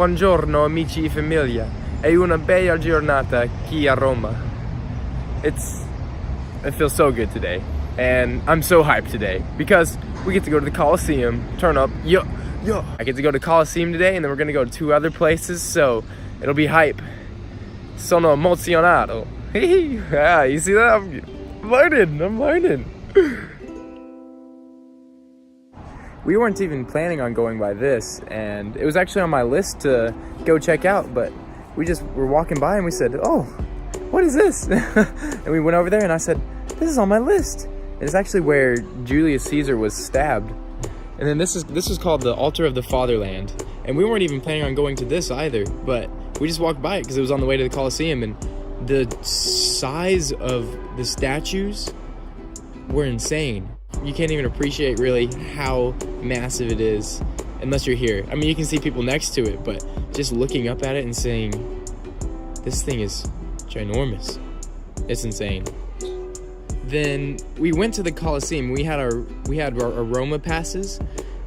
Buongiorno amici e famiglia. È una bella giornata qui a Roma. It feels so good today. And I'm so hyped today because we get to go to the Coliseum, turn up, yo. I get to go to the Coliseum today, and then we're gonna go to 2 other places, so it'll be hype. Sono emozionato. Yeah, you see that? I'm learning. We weren't even planning on going by this, and it was actually on my list to go check out, but we just were walking by and we said, oh, what is this? And we went over there and I said, this is on my list. And it's actually where Julius Caesar was stabbed. And then this is called the Altar of the Fatherland. And we weren't even planning on going to this either, but we just walked by it because it was on the way to the Coliseum, and the size of the statues were insane. You can't even appreciate really how massive it is unless you're here. I mean, you can see people next to it, but just looking up at it and saying, this thing is ginormous. It's insane. Then we went to the Coliseum. We had our Roma passes,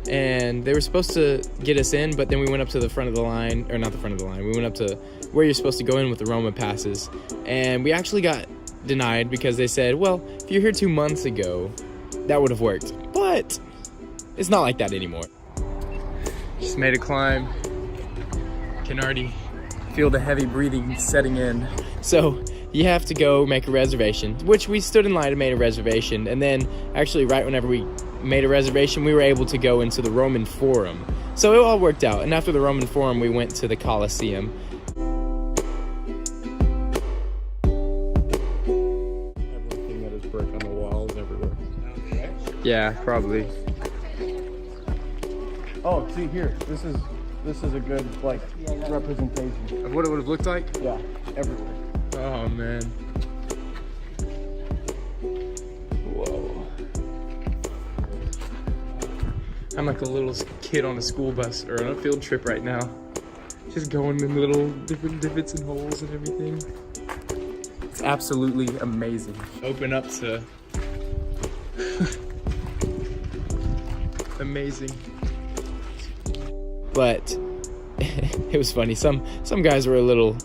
and they were supposed to get us in, but then we went up to the front of the line, or not the front of the line. We went up to where you're supposed to go in with the Roma passes, and we actually got denied because they said, well, if you're here 2 months ago, that would have worked. But it's not like that anymore. Just made a climb. Can already feel the heavy breathing setting in. So you have to go make a reservation, which we stood in line and made a reservation. And then actually right whenever we made a reservation, we were able to go into the Roman Forum. So it all worked out. And after the Roman Forum, we went to the Colosseum. Everything that is brick on the walls everywhere. Yeah, probably. Oh, see here, this is a good like representation. Of what it would have looked like? Yeah, everywhere. Oh man. Whoa. I'm like a little kid on a school bus or on a field trip right now. Just going in little different divots and holes and everything. It's absolutely amazing. Open up to amazing. But it was funny. Some guys were a little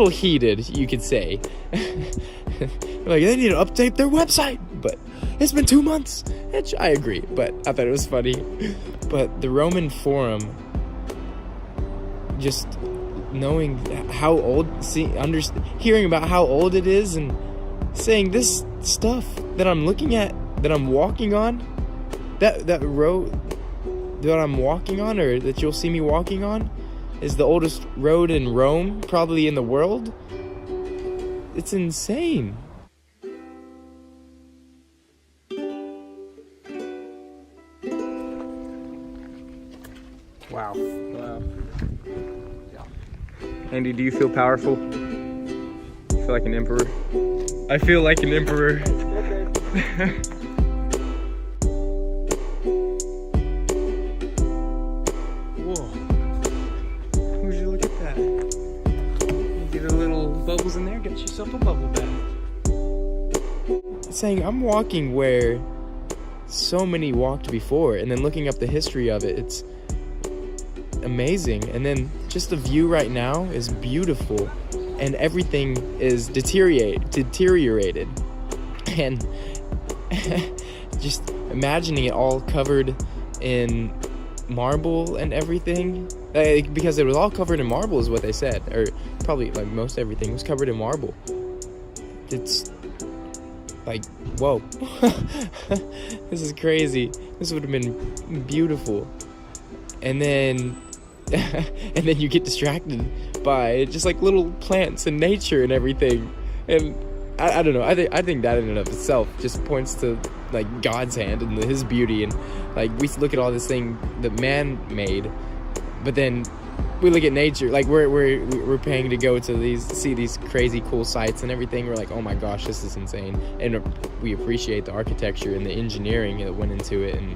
heated, you could say. Like, they need to update their website, but it's been 2 months. Which I agree, but I thought it was funny. But the Roman Forum, just knowing how old, hearing about how old it is, and saying this stuff that I'm looking at, that I'm walking on, that road that I'm walking on, or that you'll see me walking on, is the oldest road in Rome, probably in the world. It's insane. Wow. Yeah. Andy, do you feel powerful? You feel like an emperor? I feel like an emperor. Bubbles in there, get yourself a bubble bath. It's saying I'm walking where so many walked before, and then looking up the history of it, it's amazing. And then just the view right now is beautiful, and everything is deteriorated. And just imagining it all covered in marble and everything, because it was all covered in marble is what they said, or probably like most everything was covered in marble. It's like, whoa. This is crazy. This would have been beautiful. And then and then you get distracted by just like little plants and nature and everything. And I don't know, I think that in and of itself just points to like God's hand and his beauty. And like, we look at all this thing that man made, but then we look at nature, like we're paying to go to see these crazy cool sites and everything. We're like, oh my gosh, this is insane. And we appreciate the architecture and the engineering that went into it, and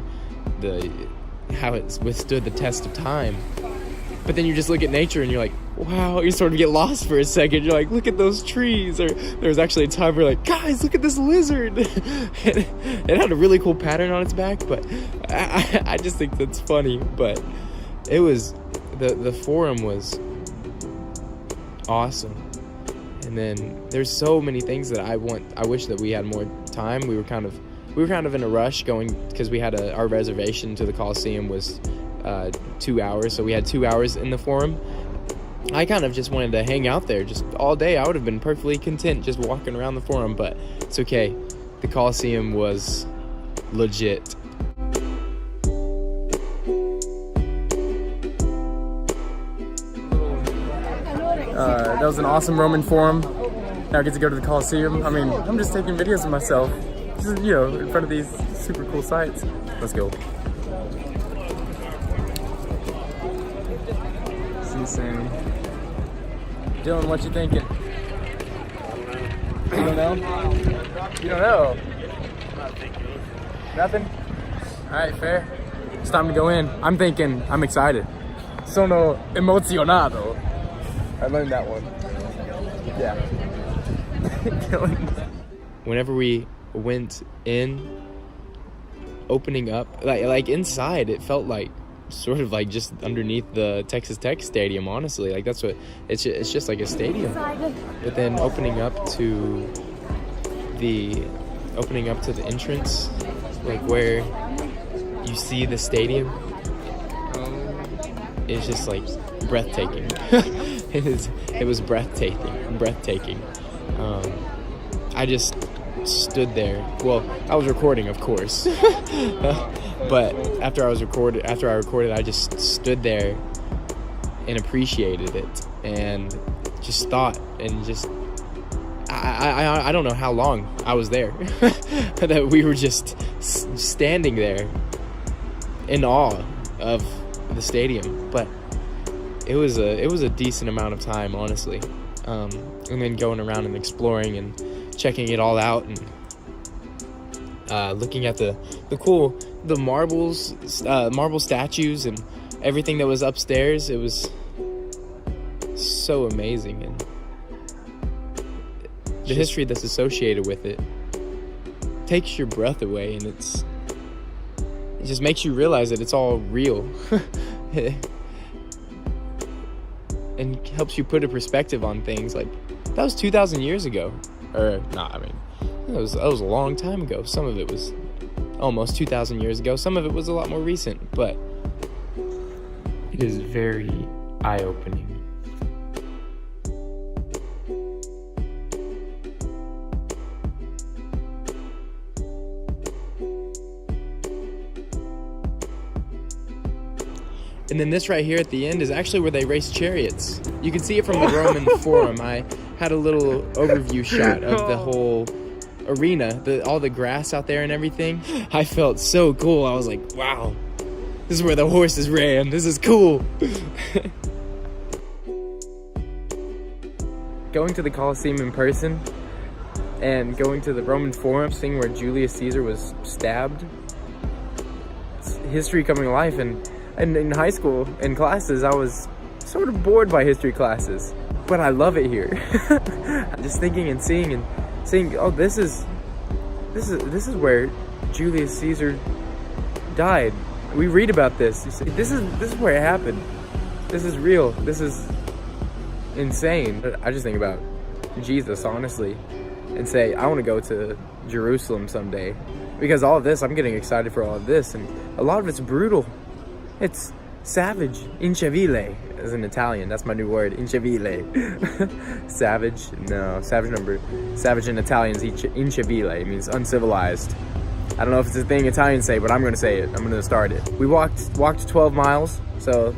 how it's withstood the test of time. But then you just look at nature and you're like, wow, you sort of get lost for a second. You're like, look at those trees. Or there was actually a time where like, guys, look at this lizard. It had a really cool pattern on its back, but I just think that's funny. But it was the forum was awesome. And then there's so many things that I wish that we had more time. We were kind of in a rush going, because we had our reservation to the Coliseum was 2 hours, so we had 2 hours in the forum. I kind of just wanted to hang out there just all day. I would have been perfectly content just walking around the forum, but it's okay. The Coliseum was legit. That was an awesome Roman Forum. Now I get to go to the Coliseum. I mean, I'm just taking videos of myself, just, you know, in front of these super cool sites. Let's go. See Sammy. Dylan, what you thinking? You don't know? You don't know? Nothing? Alright, fair. It's time to go in. I'm thinking, I'm excited. Sono emozionato. I learned that one. Yeah. Whenever we went in, opening up, like inside, it felt like sort of like just underneath the Texas Tech Stadium, honestly. Like that's what, it's just like a stadium. But then opening up to the entrance, like where you see the stadium, it's just like breathtaking. It was breathtaking. I just stood there. Well, I was recording, of course, but after I recorded, I just stood there and appreciated it, and just thought, and just I don't know how long I was there. That we were just standing there in awe of the stadium, but it was a decent amount of time, honestly. And then going around and exploring and checking it all out, and looking at the marble statues and everything that was upstairs. It was so amazing, and the history that's associated with it takes your breath away, and it just makes you realize that it's all real. And helps you put a perspective on things. Like, that was 2,000 years ago. Or, nah, I mean, that was a long time ago. Some of it was almost 2,000 years ago. Some of it was a lot more recent, but it is very eye-opening. And then this right here at the end is actually where they race chariots. You can see it from the Roman Forum. I had a little overview shot of the whole arena, all the grass out there and everything. I felt so cool. I was like, wow, this is where the horses ran. This is cool. Going to the Coliseum in person and going to the Roman Forum, seeing where Julius Caesar was stabbed. It's history coming to life. And in high school, in classes, I was sort of bored by history classes, but I love it here. Just thinking and seeing, oh, this is where Julius Caesar died. We read about this. You see, this is where it happened. This is real. This is insane. I just think about Jesus, honestly, and say, I want to go to Jerusalem someday, because all of this, I'm getting excited for all of this, and a lot of it's brutal. It's savage, incivile, as in Italian. That's my new word, incivile. Savage, no, savage in Italian is incivile. It means uncivilized. I don't know if it's a thing Italians say, but I'm gonna say it. I'm gonna start it. We walked 12 miles, so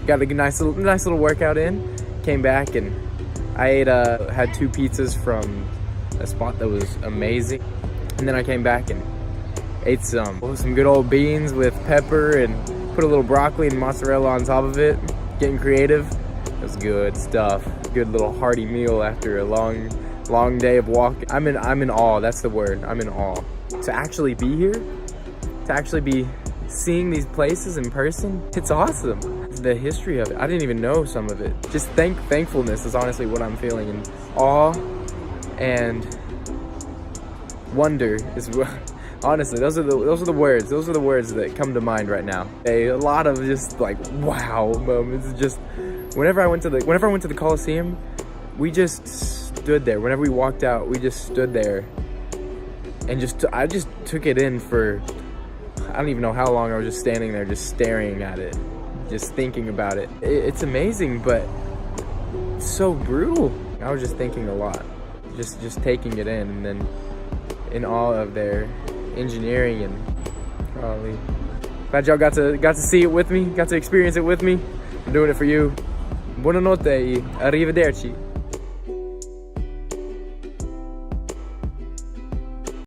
got a nice little workout in. Came back and I had 2 pizzas from a spot that was amazing, and then I came back and ate some good old beans with pepper and put a little broccoli and mozzarella on top of it. Getting creative. It was good stuff. Good little hearty meal after a long day of walking. I'm in awe. That's the word. I'm in awe. To actually be here, to actually be seeing these places in person, it's awesome. The history of it, I didn't even know some of it. Just thankfulness is honestly what I'm feeling, and awe and wonder is Honestly, those are the words. Those are the words that come to mind right now. A lot of just like wow moments. Just whenever I went to the Coliseum, we just stood there. Whenever we walked out, we just stood there, and I just took it in for, I don't even know how long. I was just standing there, just staring at it, just thinking about it. It's amazing, but so brutal. I was just thinking a lot, just taking it in, and then in awe of their engineering, and probably glad y'all got to see it with me, got to experience it with me. I'm doing it for you. Buonanotte e arrivederci.